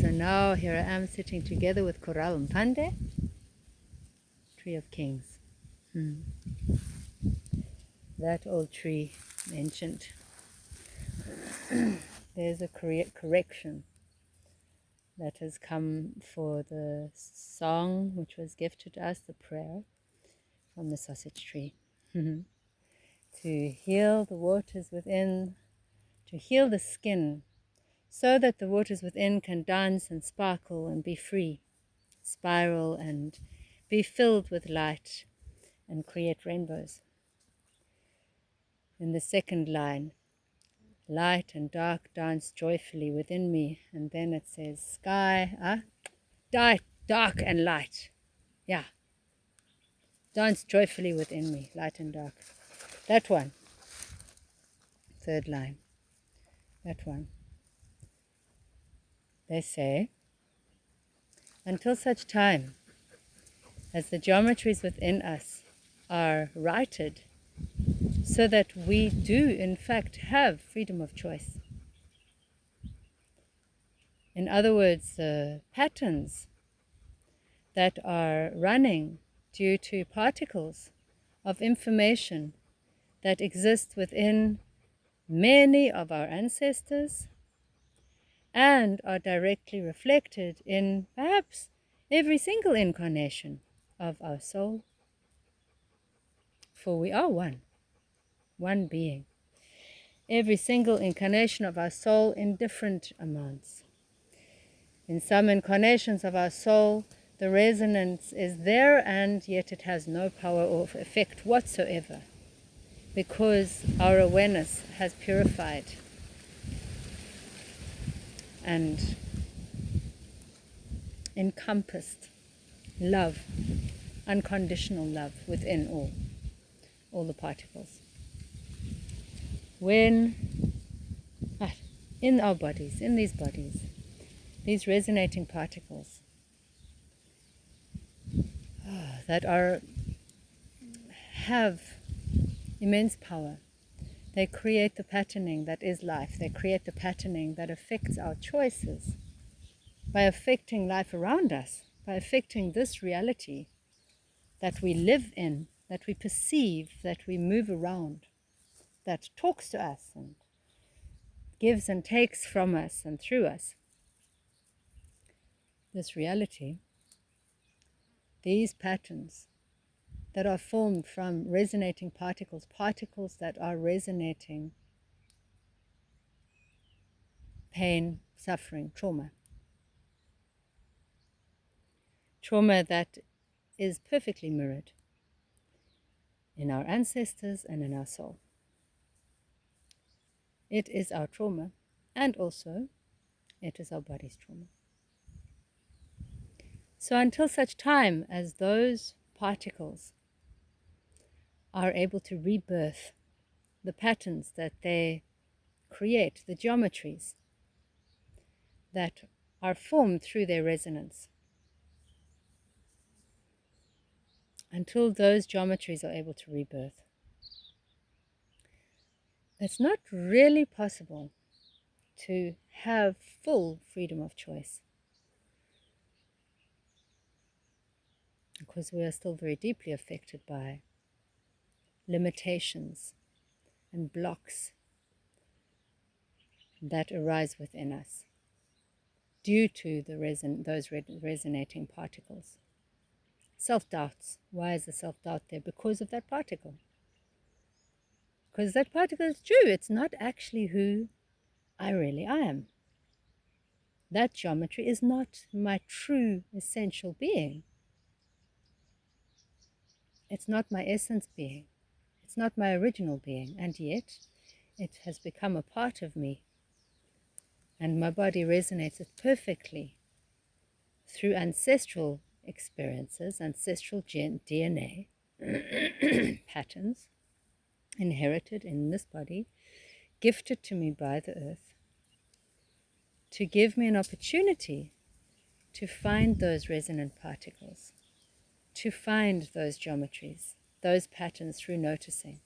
So now here I am sitting together with Coral Mpande, Tree of Kings. That old tree mentioned. There's a correction that has come for the song which was gifted to us, the prayer from the sausage tree. To heal the waters within, to heal the skin, so that the waters within can dance and sparkle and be free, spiral and be filled with light and create rainbows. In the second line, light and dark dance joyfully within me. And then it says sky, dark and light. Yeah. Dance joyfully within me, light and dark. That one. Third line. That one. They say, until such time as the geometries within us are righted, so that we do in fact have freedom of choice. In other words, the patterns that are running due to particles of information that exist within many of our ancestors and are directly reflected in perhaps every single incarnation of our soul. For we are one being. Every single incarnation of our soul in different amounts. In some incarnations of our soul, the resonance is there and yet it has no power or effect whatsoever, because our awareness has purified and encompassed love, unconditional love within all the particles. When in our bodies, in these bodies, these resonating particles that have immense power. They create the patterning that is life. They create the patterning that affects our choices by affecting life around us, by affecting this reality that we live in, that we perceive, that we move around, that talks to us and gives and takes from us and through us. This reality, these patterns that are formed from resonating particles, particles that are resonating pain, suffering, trauma. Trauma that is perfectly mirrored in our ancestors and in our soul. It is our trauma, and also it is our body's trauma. So until such time as those particles are able to rebirth the patterns that they create, the geometries that are formed through their resonance, until those geometries are able to rebirth, it's not really possible to have full freedom of choice, because we are still very deeply affected by limitations and blocks that arise within us due to those resonating particles. Self-doubts. Why is the self-doubt there? Because of that particle. Because that particle is true. It's not actually who I really am. That geometry is not my true essential being. It's not my essence being. It's not my original being. And yet, it has become a part of me. And my body resonates it perfectly through ancestral experiences, ancestral DNA patterns inherited in this body, gifted to me by the earth, to give me an opportunity to find those resonant particles, to find those geometries, those patterns through noticing,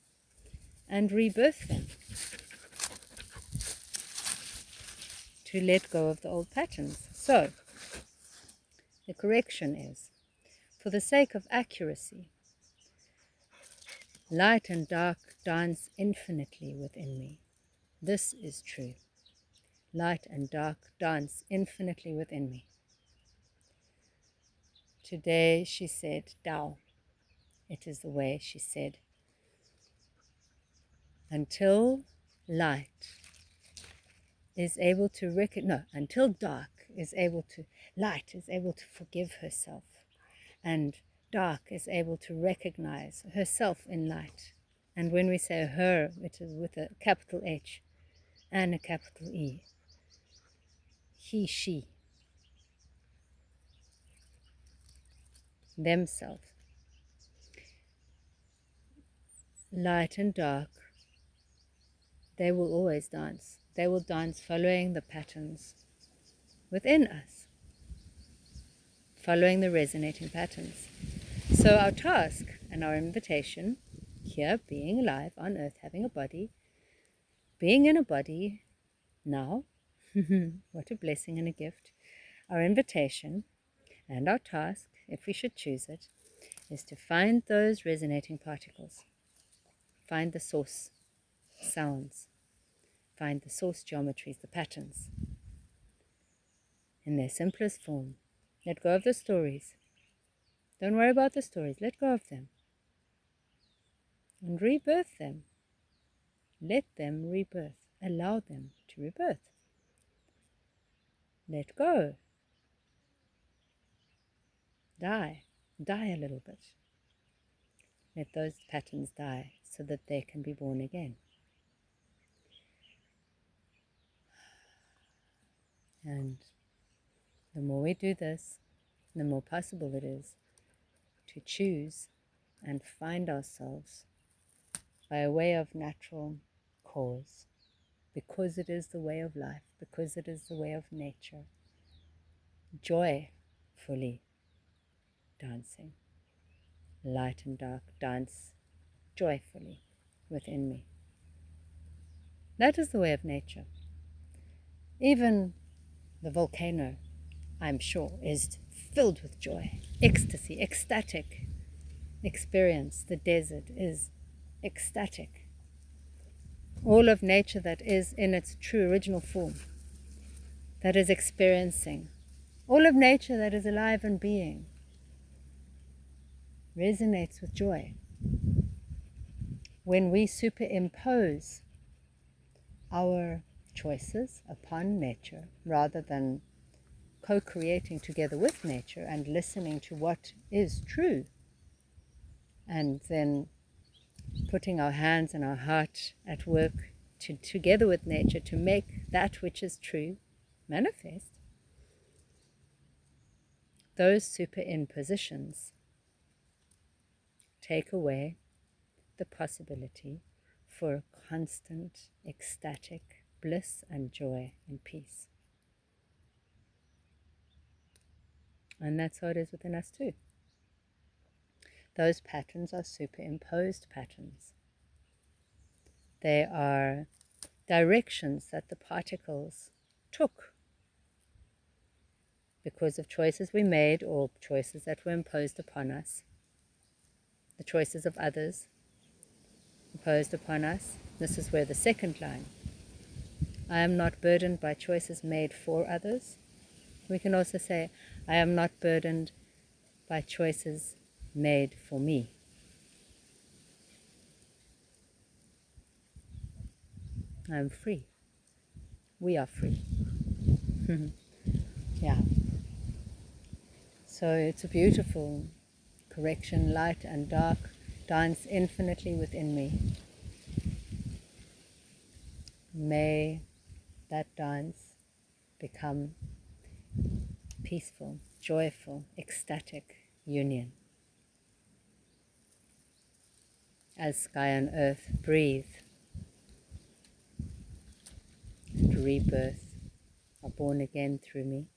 and rebirth them, to let go of the old patterns. So, the correction is, for the sake of accuracy, light and dark dance infinitely within me. This is true. Light and dark dance infinitely within me. Today she said, Tao. It is the way she said. Until light is able to until light is able to forgive herself, and dark is able to recognize herself in light. And when we say her, it is with a capital H and a capital E. He, she, themselves. Light and dark, they will always dance. They will dance following the patterns within us, following the resonating patterns. So our task and our invitation here, being alive on earth, having a body, being in a body now, what a blessing and a gift. Our invitation and our task, if we should choose it, is to find those resonating particles, find the source sounds, find the source geometries, the patterns, in their simplest form. Let go of the stories. Don't worry about the stories. Let go of them. And rebirth them. Let them rebirth. Allow them to rebirth. Let go. Die. Die a little bit. Let those patterns die so that they can be born again. And the more we do this, the more possible it is to choose and find ourselves by a way of natural cause, because it is the way of life, because it is the way of nature, joyfully dancing. Light and dark dance joyfully within me. That is the way of nature. Even the volcano, I'm sure, is filled with joy, ecstasy, ecstatic experience. The desert is ecstatic. All of nature that is in its true original form, that is experiencing, all of nature that is alive and being, resonates with joy. When we superimpose our choices upon nature rather than co-creating together with nature and listening to what is true, and then putting our hands and our heart at work together with nature to make that which is true manifest, those superimpositions take away the possibility for constant ecstatic bliss and joy and peace. And that's how it is within us too. Those patterns are superimposed patterns. They are directions that the particles took because of choices we made or choices that were imposed upon us, the choices of others imposed upon us. This is where the second line, I am not burdened by choices made for others. We can also say, I am not burdened by choices made for me. I am free. We are free. Yeah. So it's a beautiful correction. Light and dark dance infinitely within me. May that dance become peaceful, joyful, ecstatic union. As sky and earth breathe and rebirth, are born again through me.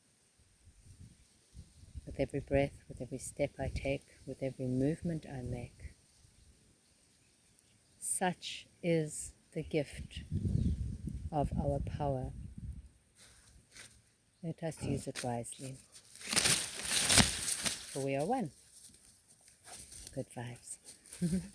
With every breath, with every step I take, with every movement I make. Such is the gift of our power. Let us use it wisely. For we are one. Good vibes.